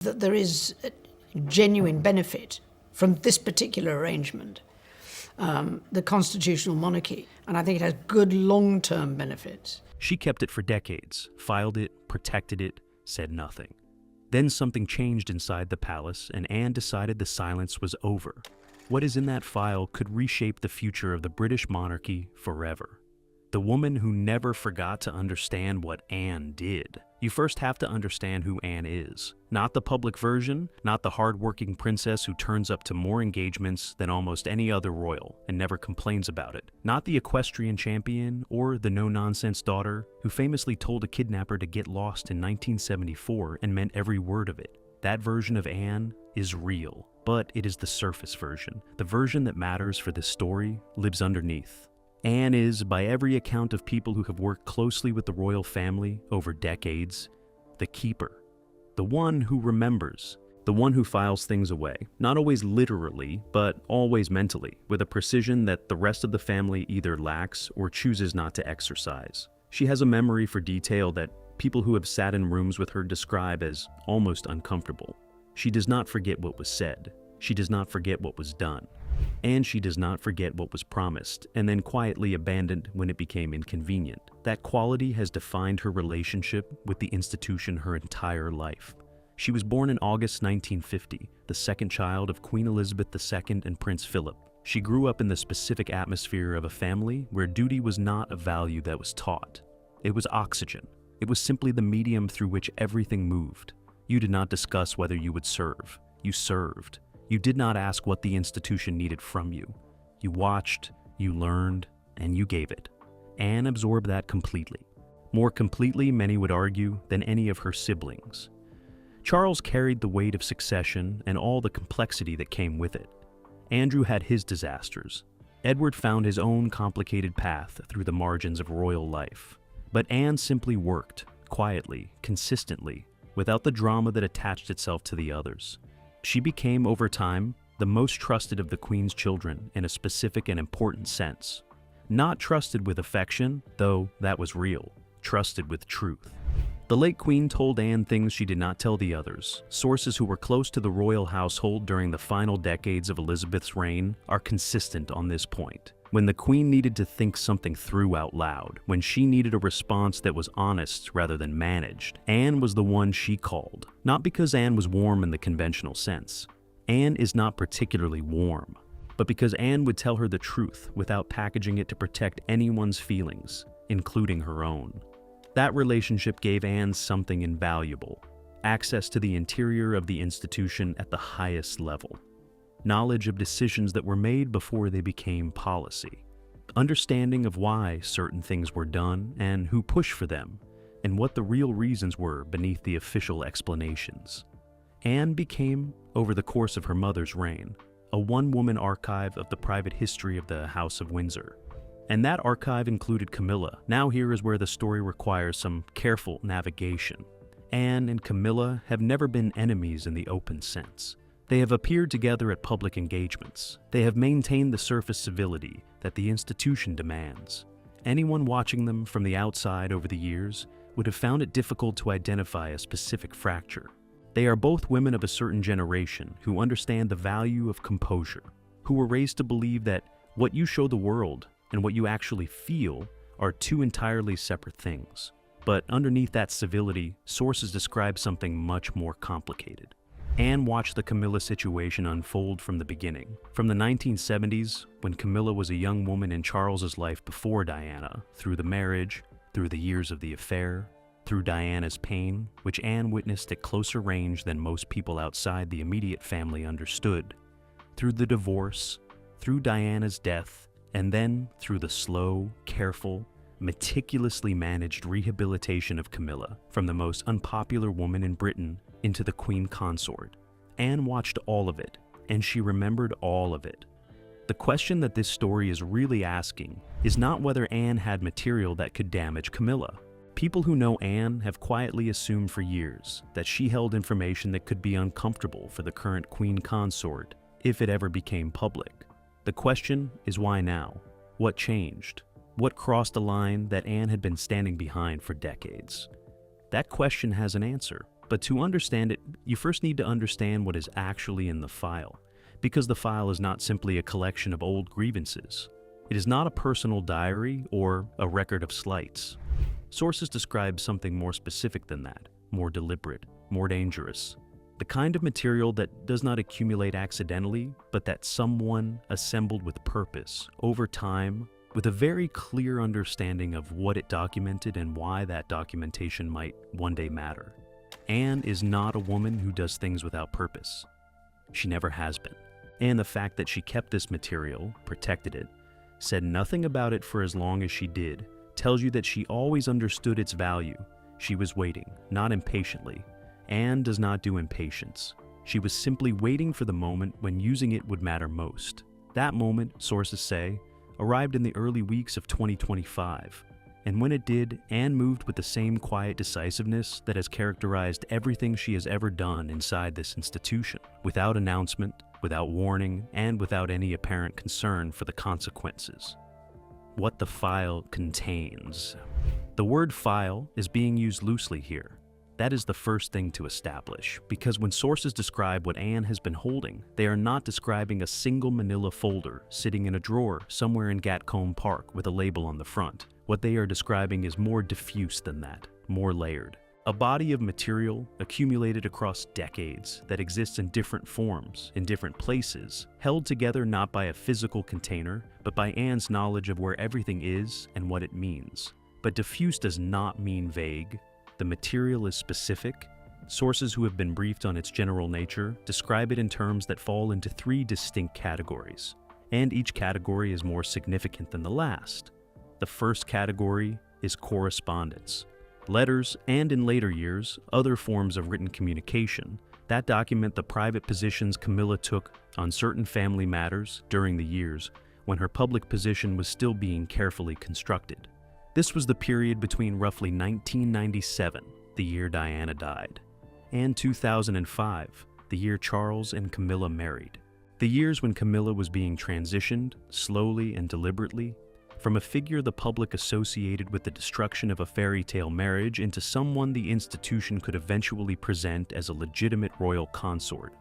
that there is a genuine benefit from this particular arrangement, the constitutional monarchy, and I think it has good long-term benefits. She kept it for decades, filed it, protected it, said nothing. Then something changed inside the palace, and Anne decided the silence was over. What is in that file could reshape the future of the British monarchy forever. The woman who never forgot to understand what Anne did. You first have to understand who Anne is. Not the public version, not the hard-working princess who turns up to more engagements than almost any other royal and never complains about it. Not the equestrian champion or the no-nonsense daughter who famously told a kidnapper to get lost in 1974 and meant every word of it. That version of Anne is real, but it is the surface version. The version that matters for this story lives underneath. Anne is, by every account of people who have worked closely with the royal family over decades, the keeper. The one who remembers. The one who files things away. Not always literally, but always mentally, with a precision that the rest of the family either lacks or chooses not to exercise. She has a memory for detail that people who have sat in rooms with her describe as almost uncomfortable. She does not forget what was said. She does not forget what was done. And she does not forget what was promised and then quietly abandoned when it became inconvenient. That quality has defined her relationship with the institution her entire life. She was born in August 1950, the second child of Queen Elizabeth II and Prince Philip. She grew up in the specific atmosphere of a family where duty was not a value that was taught. It was oxygen. It was simply the medium through which everything moved. You did not discuss whether you would serve. You served. You did not ask what the institution needed from you. You watched, you learned, and you gave it. Anne absorbed that completely. More completely, many would argue, than any of her siblings. Charles carried the weight of succession and all the complexity that came with it. Andrew had his disasters. Edward found his own complicated path through the margins of royal life. But Anne simply worked, quietly, consistently, without the drama that attached itself to the others. She became, over time, the most trusted of the Queen's children in a specific and important sense. Not trusted with affection, though that was real. Trusted with truth. The late Queen told Anne things she did not tell the others. Sources who were close to the royal household during the final decades of Elizabeth's reign are consistent on this point. When the Queen needed to think something through out loud, when she needed a response that was honest rather than managed, Anne was the one she called. Not because Anne was warm in the conventional sense. Anne is not particularly warm, but because Anne would tell her the truth without packaging it to protect anyone's feelings, including her own. That relationship gave Anne something invaluable: access to the interior of the institution at the highest level. Knowledge of decisions that were made before they became policy. Understanding of why certain things were done and who pushed for them, and what the real reasons were beneath the official explanations. Anne became, over the course of her mother's reign, a one-woman archive of the private history of the House of Windsor. And that archive included Camilla. Now here is where the story requires some careful navigation. Anne and Camilla have never been enemies in the open sense. They have appeared together at public engagements. They have maintained the surface civility that the institution demands. Anyone watching them from the outside over the years would have found it difficult to identify a specific fracture. They are both women of a certain generation who understand the value of composure, who were raised to believe that what you show the world and what you actually feel are two entirely separate things. But underneath that civility, sources describe something much more complicated. Anne watched the Camilla situation unfold from the beginning. From the 1970s, when Camilla was a young woman in Charles's life before Diana, through the marriage, through the years of the affair, through Diana's pain, which Anne witnessed at closer range than most people outside the immediate family understood, through the divorce, through Diana's death, and then through the slow, careful, meticulously managed rehabilitation of Camilla from the most unpopular woman in Britain into the Queen Consort. Anne watched all of it, and she remembered all of it. The question that this story is really asking is not whether Anne had material that could damage Camilla. People who know Anne have quietly assumed for years that she held information that could be uncomfortable for the current Queen Consort if it ever became public. The question is why now? What changed? What crossed a line that Anne had been standing behind for decades? That question has an answer. But to understand it, you first need to understand what is actually in the file, because the file is not simply a collection of old grievances. It is not a personal diary or a record of slights. Sources describe something more specific than that, more deliberate, more dangerous. The kind of material that does not accumulate accidentally, but that someone assembled with purpose, over time, with a very clear understanding of what it documented and why that documentation might one day matter. Anne is not a woman who does things without purpose. She never has been. And the fact that she kept this material, protected it, said nothing about it for as long as she did, tells you that she always understood its value. She was waiting, not impatiently. Anne does not do impatience. She was simply waiting for the moment when using it would matter most. That moment, sources say, arrived in the early weeks of 2025. And when it did, Anne moved with the same quiet decisiveness that has characterized everything she has ever done inside this institution, without announcement, without warning, and without any apparent concern for the consequences. What the file contains. The word file is being used loosely here. That is the first thing to establish, because when sources describe what Anne has been holding, they are not describing a single manila folder sitting in a drawer somewhere in Gatcombe Park with a label on the front. What they are describing is more diffuse than that, more layered. A body of material accumulated across decades that exists in different forms, in different places, held together not by a physical container, but by Anne's knowledge of where everything is and what it means. But diffuse does not mean vague. The material is specific. Sources who have been briefed on its general nature describe it in terms that fall into 3 distinct categories, and each category is more significant than the last. The first category is correspondence. Letters, and in later years, other forms of written communication that document the private positions Camilla took on certain family matters during the years when her public position was still being carefully constructed. This was the period between roughly 1997, the year Diana died, and 2005, the year Charles and Camilla married. The years when Camilla was being transitioned, slowly and deliberately, from a figure the public associated with the destruction of a fairy tale marriage into someone the institution could eventually present as a legitimate royal consort.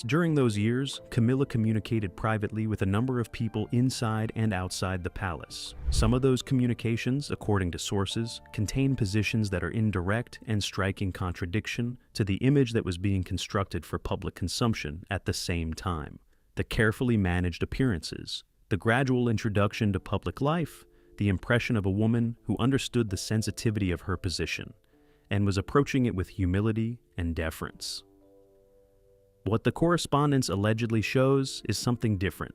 During those years, Camilla communicated privately with a number of people inside and outside the palace. Some of those communications, according to sources, contain positions that are in direct and striking contradiction to the image that was being constructed for public consumption at the same time. The carefully managed appearances, the gradual introduction to public life, the impression of a woman who understood the sensitivity of her position and was approaching it with humility and deference. What the correspondence allegedly shows is something different.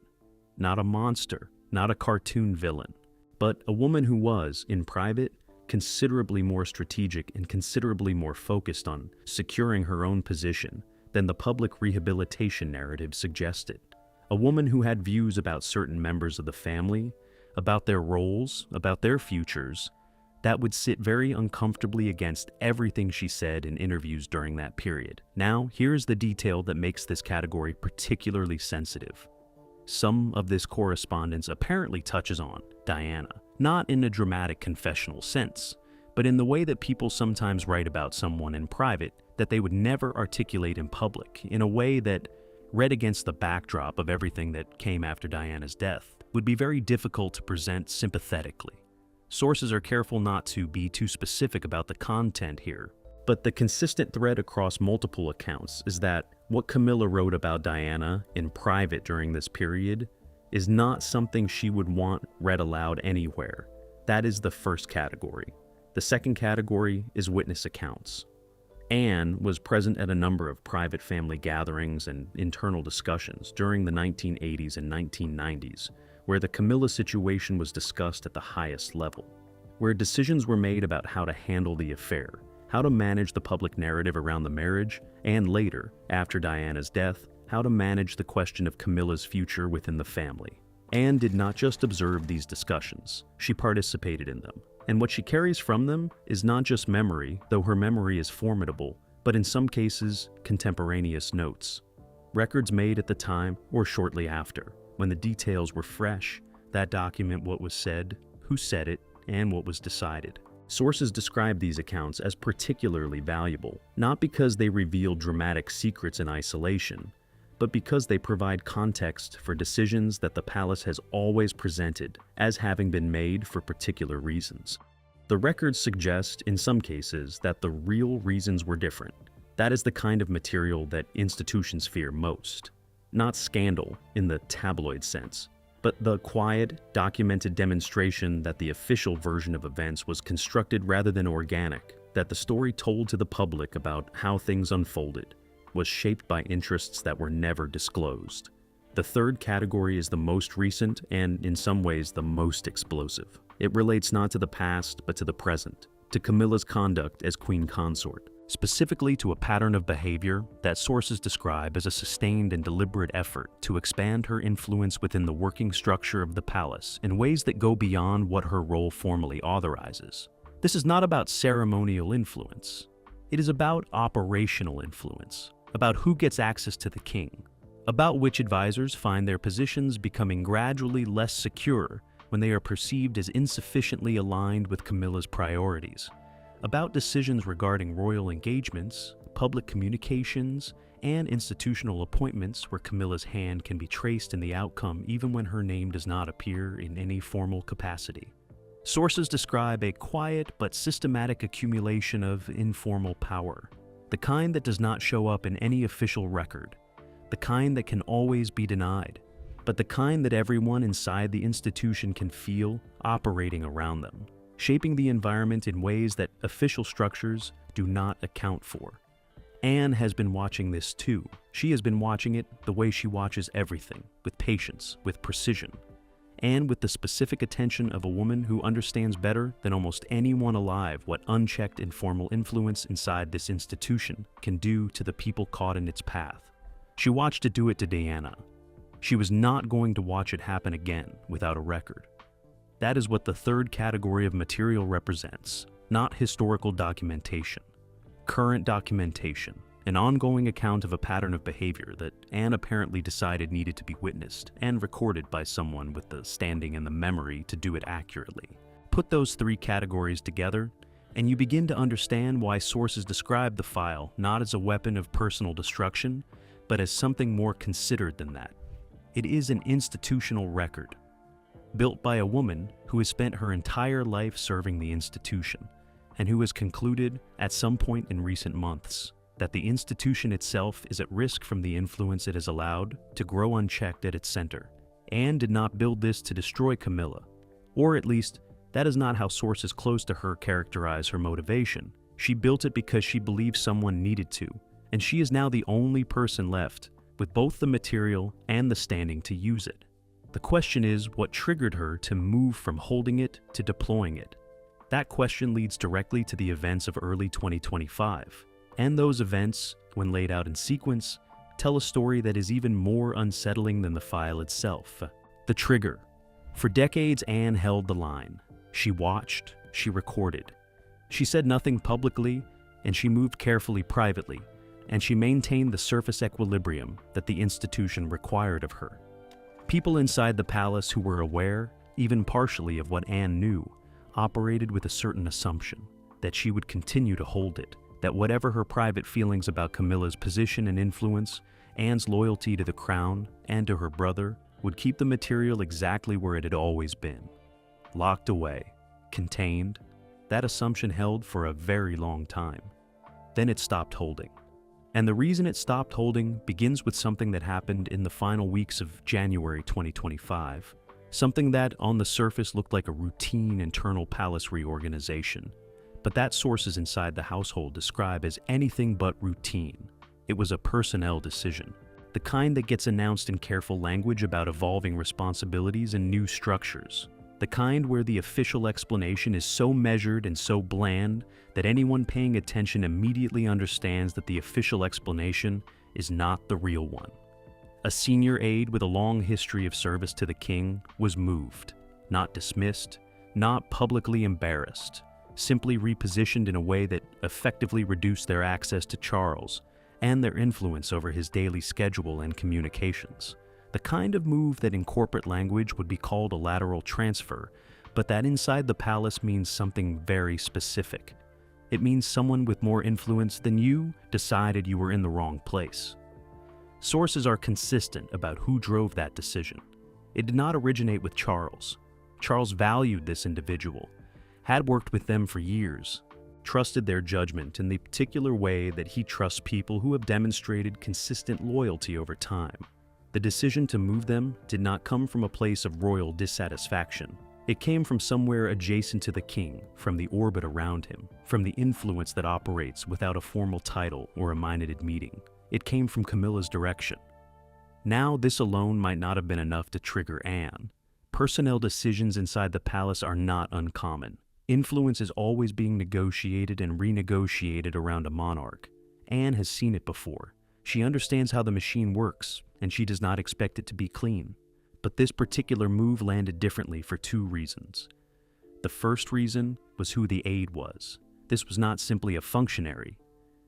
Not a monster, not a cartoon villain, but a woman who was, in private, considerably more strategic and considerably more focused on securing her own position than the public rehabilitation narrative suggested. A woman who had views about certain members of the family, about their roles, about their futures, that would sit very uncomfortably against everything she said in interviews during that period. Now, here's the detail that makes this category particularly sensitive. Some of this correspondence apparently touches on Diana, not in a dramatic confessional sense, but in the way that people sometimes write about someone in private that they would never articulate in public, in a way that, read against the backdrop of everything that came after Diana's death, would be very difficult to present sympathetically. Sources are careful not to be too specific about the content here, but the consistent thread across multiple accounts is that what Camilla wrote about Diana in private during this period is not something she would want read aloud anywhere. That is the first category. The second category is witness accounts. Anne was present at a number of private family gatherings and internal discussions during the 1980s and 1990s, where the Camilla situation was discussed at the highest level, where decisions were made about how to handle the affair, how to manage the public narrative around the marriage, and later, after Diana's death, how to manage the question of Camilla's future within the family. Anne did not just observe these discussions, she participated in them. And what she carries from them is not just memory, though her memory is formidable, but in some cases, contemporaneous notes. Records made at the time or shortly after, when the details were fresh, that document what was said, who said it, and what was decided. Sources describe these accounts as particularly valuable, not because they reveal dramatic secrets in isolation, but because they provide context for decisions that the palace has always presented as having been made for particular reasons. The records suggest, in some cases, that the real reasons were different. That is the kind of material that institutions fear most. Not scandal in the tabloid sense, but the quiet, documented demonstration that the official version of events was constructed rather than organic, that the story told to the public about how things unfolded was shaped by interests that were never disclosed. The third category is the most recent and, in some ways, the most explosive. It relates not to the past, but to the present, to Camilla's conduct as queen consort, specifically to a pattern of behavior that sources describe as a sustained and deliberate effort to expand her influence within the working structure of the palace in ways that go beyond what her role formally authorizes. This is not about ceremonial influence. It is about operational influence, about who gets access to the king, about which advisors find their positions becoming gradually less secure when they are perceived as insufficiently aligned with Camilla's priorities, about decisions regarding royal engagements, public communications, and institutional appointments where Camilla's hand can be traced in the outcome even when her name does not appear in any formal capacity. Sources describe a quiet but systematic accumulation of informal power, the kind that does not show up in any official record, the kind that can always be denied, but the kind that everyone inside the institution can feel operating around them, shaping the environment in ways that official structures do not account for. Anne has been watching this too. She has been watching it the way she watches everything, with patience, with precision, and with the specific attention of a woman who understands better than almost anyone alive what unchecked informal influence inside this institution can do to the people caught in its path. She watched it do it to Diana. She was not going to watch it happen again without a record. That is what the third category of material represents, not historical documentation. Current documentation, an ongoing account of a pattern of behavior that Anne apparently decided needed to be witnessed and recorded by someone with the standing and the memory to do it accurately. Put those three categories together, and you begin to understand why sources describe the file not as a weapon of personal destruction, but as something more considered than that. It is an institutional record, built by a woman who has spent her entire life serving the institution, and who has concluded, at some point in recent months, that the institution itself is at risk from the influence it has allowed to grow unchecked at its center. Anne did not build this to destroy Camilla, or at least, that is not how sources close to her characterize her motivation. She built it because she believed someone needed to, and she is now the only person left with both the material and the standing to use it. The question is what triggered her to move from holding it to deploying it. That question leads directly to the events of early 2025. And those events, when laid out in sequence, tell a story that is even more unsettling than the file itself. The trigger. For decades, Anne held the line. She watched, she recorded. She said nothing publicly, and she moved carefully privately, and she maintained the surface equilibrium that the institution required of her. People inside the palace who were aware, even partially, of what Anne knew, operated with a certain assumption that she would continue to hold it, that whatever her private feelings about Camilla's position and influence, Anne's loyalty to the crown and to her brother would keep the material exactly where it had always been. Locked away, contained, that assumption held for a very long time. Then it stopped holding. And the reason it stopped holding begins with something that happened in the final weeks of January 2025, something that on the surface looked like a routine internal palace reorganization, but that sources inside the household describe as anything but routine. It was a personnel decision, the kind that gets announced in careful language about evolving responsibilities and new structures, the kind where the official explanation is so measured and so bland that anyone paying attention immediately understands that the official explanation is not the real one. A senior aide with a long history of service to the king was moved, not dismissed, not publicly embarrassed, simply repositioned in a way that effectively reduced their access to Charles and their influence over his daily schedule and communications. The kind of move that in corporate language would be called a lateral transfer, But that inside the palace means something very specific. It means someone with more influence than you decided you were in the wrong place. Sources are consistent about who drove that decision. It did not originate with Charles. Charles valued this individual, had worked with them for years, trusted their judgment in the particular way that he trusts people who have demonstrated consistent loyalty over time. The decision to move them did not come from a place of royal dissatisfaction. It came from somewhere adjacent to the king, from the orbit around him, from the influence that operates without a formal title or a minute meeting. It came from Camilla's direction. Now, this alone might not have been enough to trigger Anne. Personnel decisions inside the palace are not uncommon. Influence is always being negotiated and renegotiated around a monarch. Anne has seen it before. She understands how the machine works, and she does not expect it to be clean. But this particular move landed differently for two reasons. The first reason was who the aide was. This was not simply a functionary.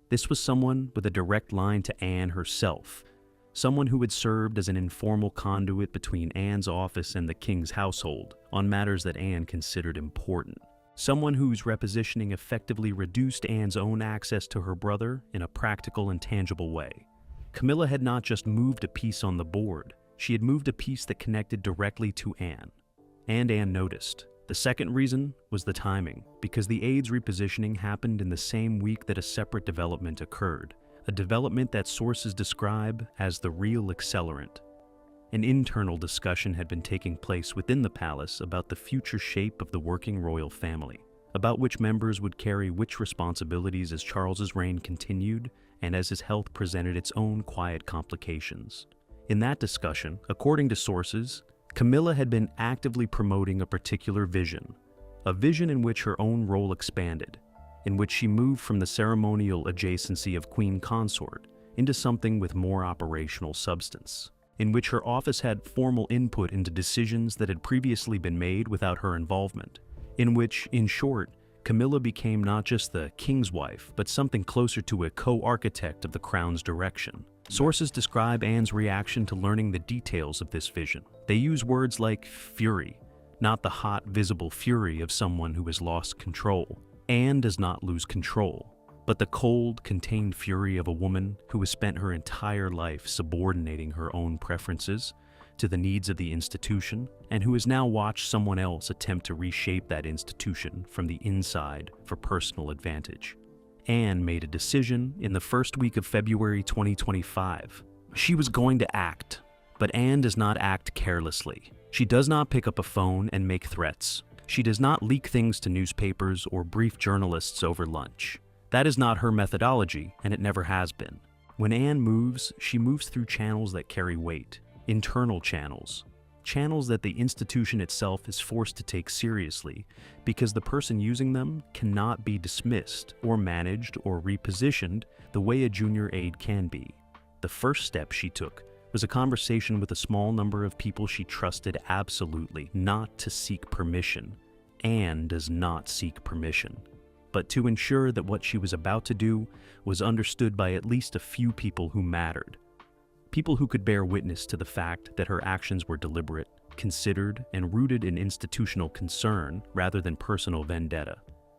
This was someone with a direct line to Anne herself, someone who had served as an informal conduit between Anne's office and the king's household on matters that Anne considered important. Someone whose repositioning effectively reduced Anne's own access to her brother in a practical and tangible way. Camilla had not just moved a piece on the board, she had moved a piece that connected directly to Anne. And Anne noticed. The second reason was the timing, because the aide's repositioning happened in the same week that a separate development occurred, a development that sources describe as the real accelerant. An internal discussion had been taking place within the palace about the future shape of the working royal family, about which members would carry which responsibilities as Charles's reign continued and as his health presented its own quiet complications. In that discussion, according to sources, Camilla had been actively promoting a particular vision, a vision in which her own role expanded, in which she moved from the ceremonial adjacency of queen consort into something with more operational substance, in which her office had formal input into decisions that had previously been made without her involvement, in which, in short, Camilla became not just the king's wife, but something closer to a co-architect of the crown's direction. Sources describe Anne's reaction to learning the details of this vision. They use words like fury, not the hot, visible fury of someone who has lost control. Anne does not lose control, but the cold, contained fury of a woman who has spent her entire life subordinating her own preferences to the needs of the institution, and who has now watched someone else attempt to reshape that institution from the inside for personal advantage. Anne made a decision in the first week of February 2025. She was going to act, but Anne does not act carelessly. She does not pick up a phone and make threats. She does not leak things to newspapers or brief journalists over lunch. That is not her methodology, and it never has been. When Anne moves, she moves through channels that carry weight, internal channels that the institution itself is forced to take seriously because the person using them cannot be dismissed or managed or repositioned the way a junior aide can be. The first step she took was a conversation with a small number of people she trusted absolutely, not to seek permission. Anne does not seek permission, but to ensure that what she was about to do was understood by at least a few people who mattered. People who could bear witness to the fact that her actions were deliberate, considered, and rooted in institutional concern rather than personal vendetta.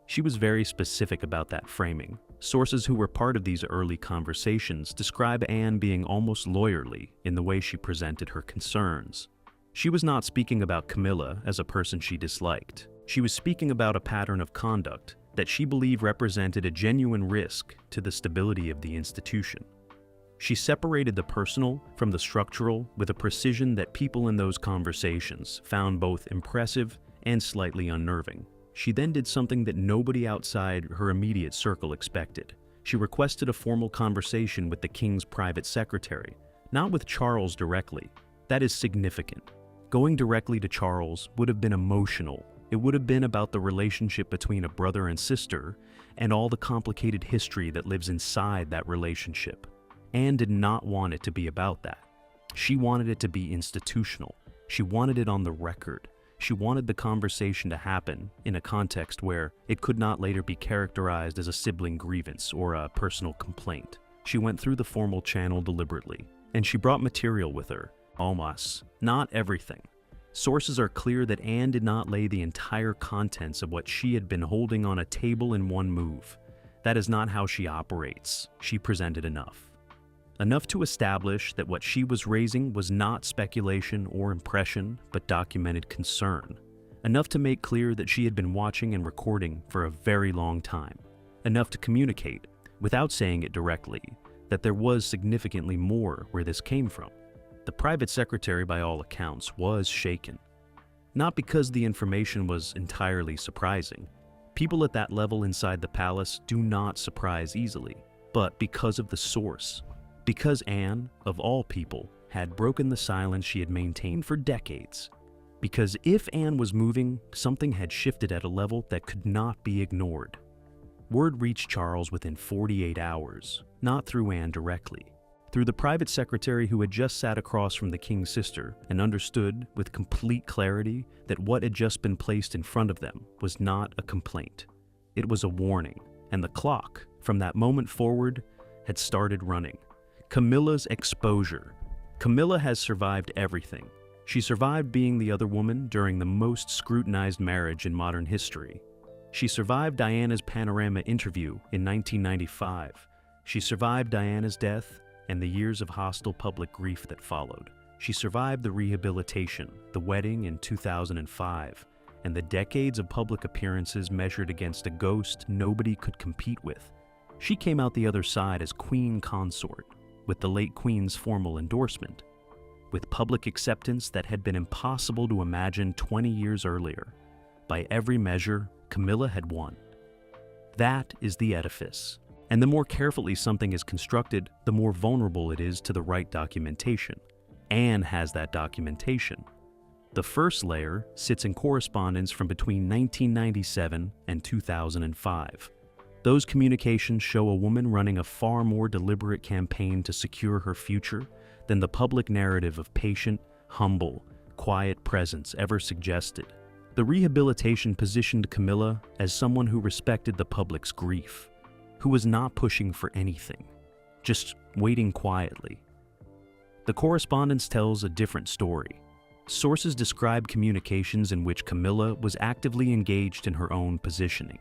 She was very specific about that framing. Sources who were part of these early conversations describe Anne being almost lawyerly in the way she presented her concerns. She was not speaking about Camilla as a person she disliked. She was speaking about a pattern of conduct that she believed represented a genuine risk to the stability of the institution. She separated the personal from the structural with a precision that people in those conversations found both impressive and slightly unnerving. She then did something that nobody outside her immediate circle expected. She requested a formal conversation with the king's private secretary, not with Charles directly. That is significant. Going directly to Charles would have been emotional. It would have been about the relationship between a brother and sister and all the complicated history that lives inside that relationship. Anne did not want it to be about that. She wanted it to be institutional. She wanted it on the record. She wanted the conversation to happen in a context where it could not later be characterized as a sibling grievance or a personal complaint. She went through the formal channel deliberately, and she brought material with her. Almost. Not everything. Sources are clear that Anne did not lay the entire contents of what she had been holding on a table in one move. That is not how she operates. She presented enough. Enough to establish that what she was raising was not speculation or impression, but documented concern. Enough to make clear that she had been watching and recording for a very long time. Enough to communicate, without saying it directly, that there was significantly more where this came from. The private secretary, by all accounts, was shaken. Not because the information was entirely surprising. People at that level inside the palace do not surprise easily, but because of the source. Because Anne, of all people, had broken the silence she had maintained for decades. Because if Anne was moving, something had shifted at a level that could not be ignored. Word reached Charles within 48 hours, not through Anne directly. Through the private secretary who had just sat across from the king's sister and understood with complete clarity that what had just been placed in front of them was not a complaint. It was a warning, and the clock, from that moment forward, had started running. Camilla's exposure. Camilla has survived everything. She survived being the other woman during the most scrutinized marriage in modern history. She survived Diana's Panorama interview in 1995. She survived Diana's death and the years of hostile public grief that followed. She survived the rehabilitation, the wedding in 2005, and the decades of public appearances measured against a ghost nobody could compete with. She came out the other side as Queen Consort, with the late Queen's formal endorsement, with public acceptance that had been impossible to imagine 20 years earlier. By every measure, Camilla had won. That is the edifice. And the more carefully something is constructed, the more vulnerable it is to the right documentation. Anne has that documentation. The first layer sits in correspondence from between 1997 and 2005. Those communications show a woman running a far more deliberate campaign to secure her future than the public narrative of patient, humble, quiet presence ever suggested. The rehabilitation positioned Camilla as someone who respected the public's grief, who was not pushing for anything, just waiting quietly. The correspondence tells a different story. Sources describe communications in which Camilla was actively engaged in her own positioning,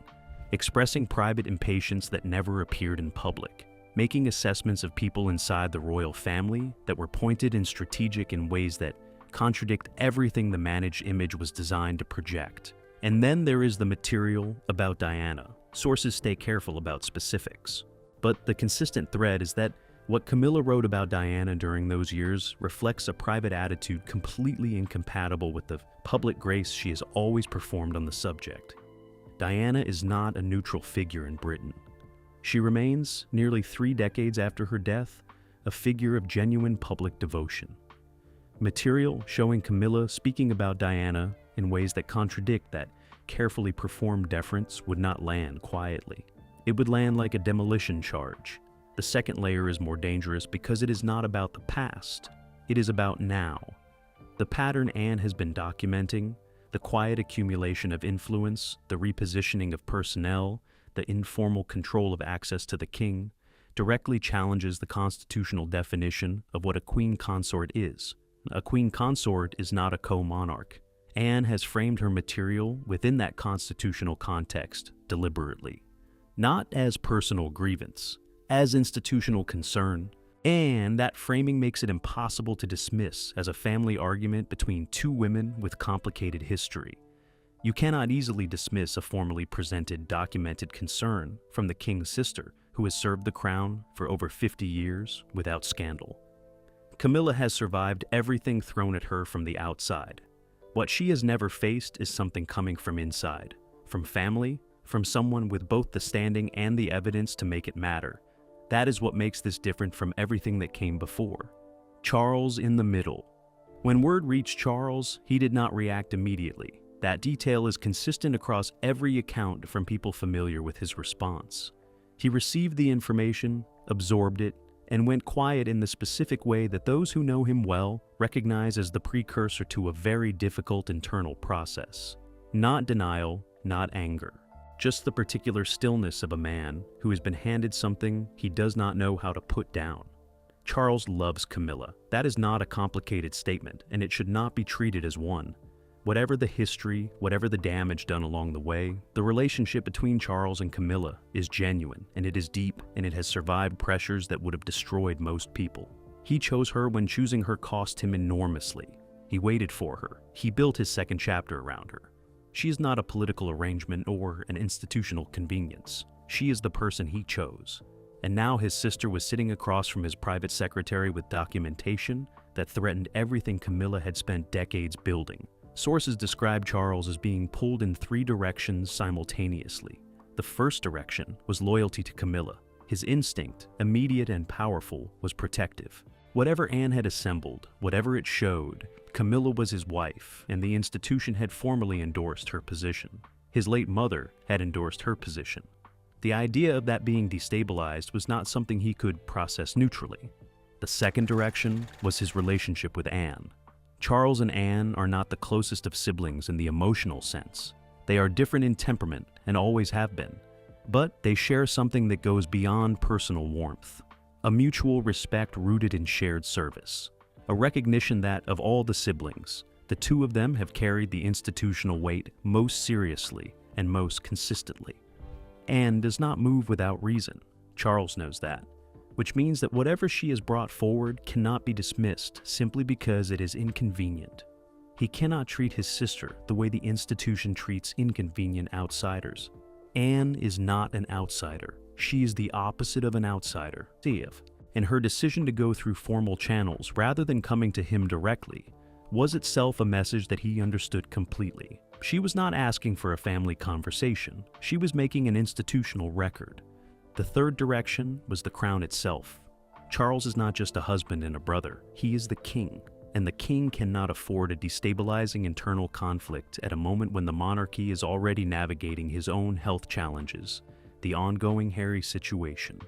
expressing private impatience that never appeared in public, making assessments of people inside the royal family that were pointed and strategic in ways that contradict everything the managed image was designed to project. And then there is the material about Diana. Sources stay careful about specifics. But the consistent thread is that what Camilla wrote about Diana during those years reflects a private attitude completely incompatible with the public grace she has always performed on the subject. Diana is not a neutral figure in Britain. She remains, nearly 3 decades after her death, a figure of genuine public devotion. Material showing Camilla speaking about Diana in ways that contradict that carefully performed deference would not land quietly. It would land like a demolition charge. The second layer is more dangerous because it is not about the past. It is about now. The pattern Anne has been documenting, the quiet accumulation of influence, the repositioning of personnel, the informal control of access to the king, directly challenges the constitutional definition of what a queen consort is. A queen consort is not a co-monarch. Anne has framed her material within that constitutional context deliberately, not as personal grievance, as institutional concern, and that framing makes it impossible to dismiss as a family argument between 2 women with complicated history. You cannot easily dismiss a formally presented, documented concern from the king's sister, who has served the crown for over 50 years without scandal. Camilla has survived everything thrown at her from the outside. What she has never faced is something coming from inside, from family, from someone with both the standing and the evidence to make it matter. That is what makes this different from everything that came before. Charles in the middle. When word reached Charles, he did not react immediately. That detail is consistent across every account from people familiar with his response. He received the information, absorbed it, and went quiet in the specific way that those who know him well recognize as the precursor to a very difficult internal process. Not denial, not anger. Just the particular stillness of a man who has been handed something he does not know how to put down. Charles loves Camilla. That is not a complicated statement, and it should not be treated as one. Whatever the history, whatever the damage done along the way, the relationship between Charles and Camilla is genuine, and it is deep, and it has survived pressures that would have destroyed most people. He chose her when choosing her cost him enormously. He waited for her. He built his second chapter around her. She is not a political arrangement or an institutional convenience. She is the person he chose. And now his sister was sitting across from his private secretary with documentation that threatened everything Camilla had spent decades building. Sources describe Charles as being pulled in 3 directions simultaneously. The first direction was loyalty to Camilla. His instinct, immediate and powerful, was protective. Whatever Anne had assembled, whatever it showed, Camilla was his wife, and the institution had formally endorsed her position. His late mother had endorsed her position. The idea of that being destabilized was not something he could process neutrally. The second direction was his relationship with Anne. Charles and Anne are not the closest of siblings in the emotional sense. They are different in temperament and always have been. But they share something that goes beyond personal warmth. A mutual respect rooted in shared service. A recognition that, of all the siblings, the 2 of them have carried the institutional weight most seriously and most consistently. Anne does not move without reason. Charles knows that, which means that whatever she has brought forward cannot be dismissed simply because it is inconvenient. He cannot treat his sister the way the institution treats inconvenient outsiders. Anne is not an outsider. She is the opposite of an outsider, and her decision to go through formal channels rather than coming to him directly was itself a message that he understood completely. She was not asking for a family conversation. She was making an institutional record. The third direction was the crown itself. Charles is not just a husband and a brother. He is the king, and the king cannot afford a destabilizing internal conflict at a moment when the monarchy is already navigating his own health challenges, the ongoing hairy situation,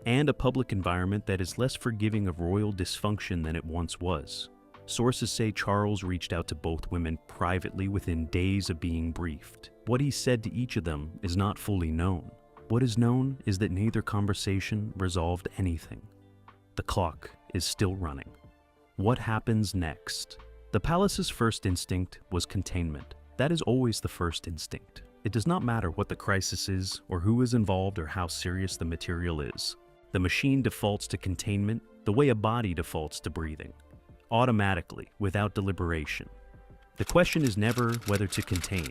and a public environment that is less forgiving of royal dysfunction than it once was. Sources say Charles reached out to both women privately within days of being briefed. What he said to each of them is not fully known. What is known is that neither conversation resolved anything. The clock is still running. What happens next? The palace's first instinct was containment. That is always the first instinct. It does not matter what the crisis is, or who is involved, or how serious the material is. The machine defaults to containment the way a body defaults to breathing, automatically, without deliberation. The question is never whether to contain.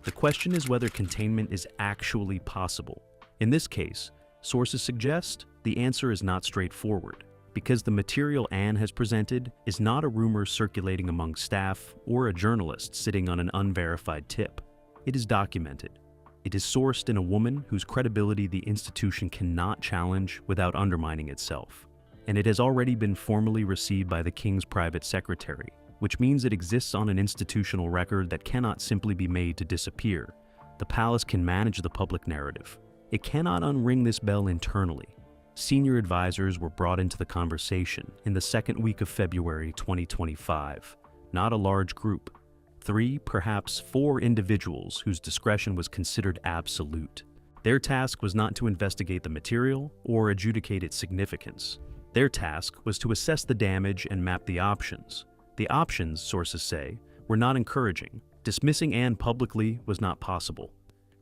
The question is whether containment is actually possible. In this case, sources suggest the answer is not straightforward, because the material Anne has presented is not a rumor circulating among staff or a journalist sitting on an unverified tip. It is documented. It is sourced in a woman whose credibility the institution cannot challenge without undermining itself. And it has already been formally received by the king's private secretary, which means it exists on an institutional record that cannot simply be made to disappear. The palace can manage the public narrative. It cannot unring this bell internally. Senior advisors were brought into the conversation in the second week of February 2025. Not a large group. 3, perhaps 4 individuals whose discretion was considered absolute. Their task was not to investigate the material or adjudicate its significance. Their task was to assess the damage and map the options. The options, sources say, were not encouraging. Dismissing Anne publicly was not possible.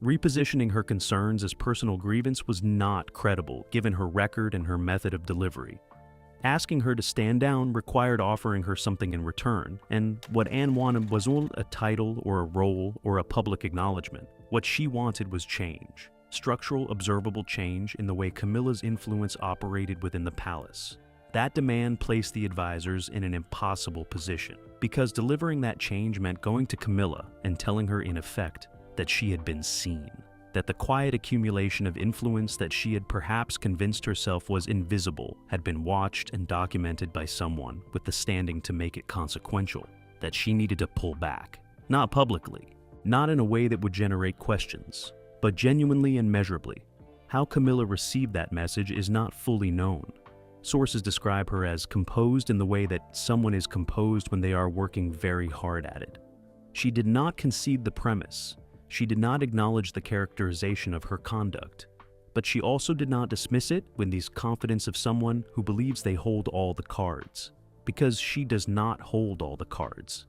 Repositioning her concerns as personal grievance was not credible, given her record and her method of delivery. Asking her to stand down required offering her something in return, and what Anne wanted wasn't a title or a role or a public acknowledgement. What she wanted was change. Structural, observable change in the way Camilla's influence operated within the palace. That demand placed the advisors in an impossible position, because delivering that change meant going to Camilla and telling her in effect that she had been seen, that the quiet accumulation of influence that she had perhaps convinced herself was invisible had been watched and documented by someone with the standing to make it consequential, that she needed to pull back, not publicly, not in a way that would generate questions, but genuinely and measurably. How Camilla received that message is not fully known. Sources describe her as composed in the way that someone is composed when they are working very hard at it. She did not concede the premise. She did not acknowledge the characterization of her conduct, But she also did not dismiss it with the confidence of someone who believes they hold all the cards, because she does not hold all the cards.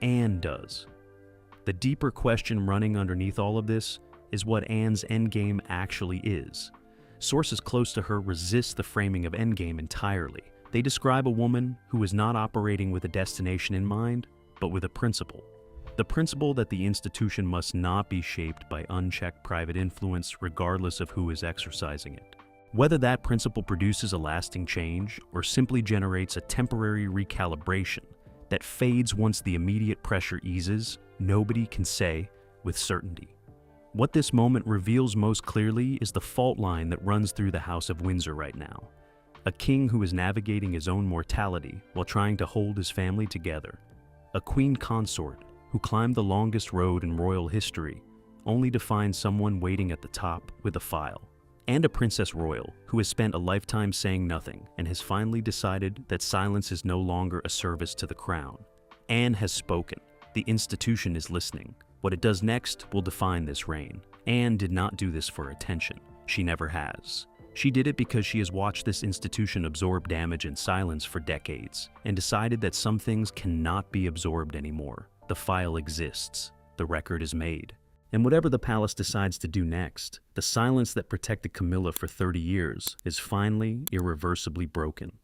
Anne does. The deeper question running underneath all of this is what Anne's endgame actually is. Sources close to her resist the framing of endgame entirely. They describe a woman who is not operating with a destination in mind, but with a principle. The principle that the institution must not be shaped by unchecked private influence regardless of who is exercising it. Whether that principle produces a lasting change or simply generates a temporary recalibration that fades once the immediate pressure eases, nobody can say with certainty. What this moment reveals most clearly is the fault line that runs through the House of Windsor right now. A king who is navigating his own mortality while trying to hold his family together. A queen consort who climbed the longest road in royal history, only to find someone waiting at the top with a file. And a princess royal who has spent a lifetime saying nothing and has finally decided that silence is no longer a service to the crown. Anne has spoken. The institution is listening. What it does next will define this reign. Anne did not do this for attention. She never has. She did it because she has watched this institution absorb damage in silence for decades and decided that some things cannot be absorbed anymore. The file exists. The record is made. And whatever the palace decides to do next, the silence that protected Camilla for 30 years is finally irreversibly broken.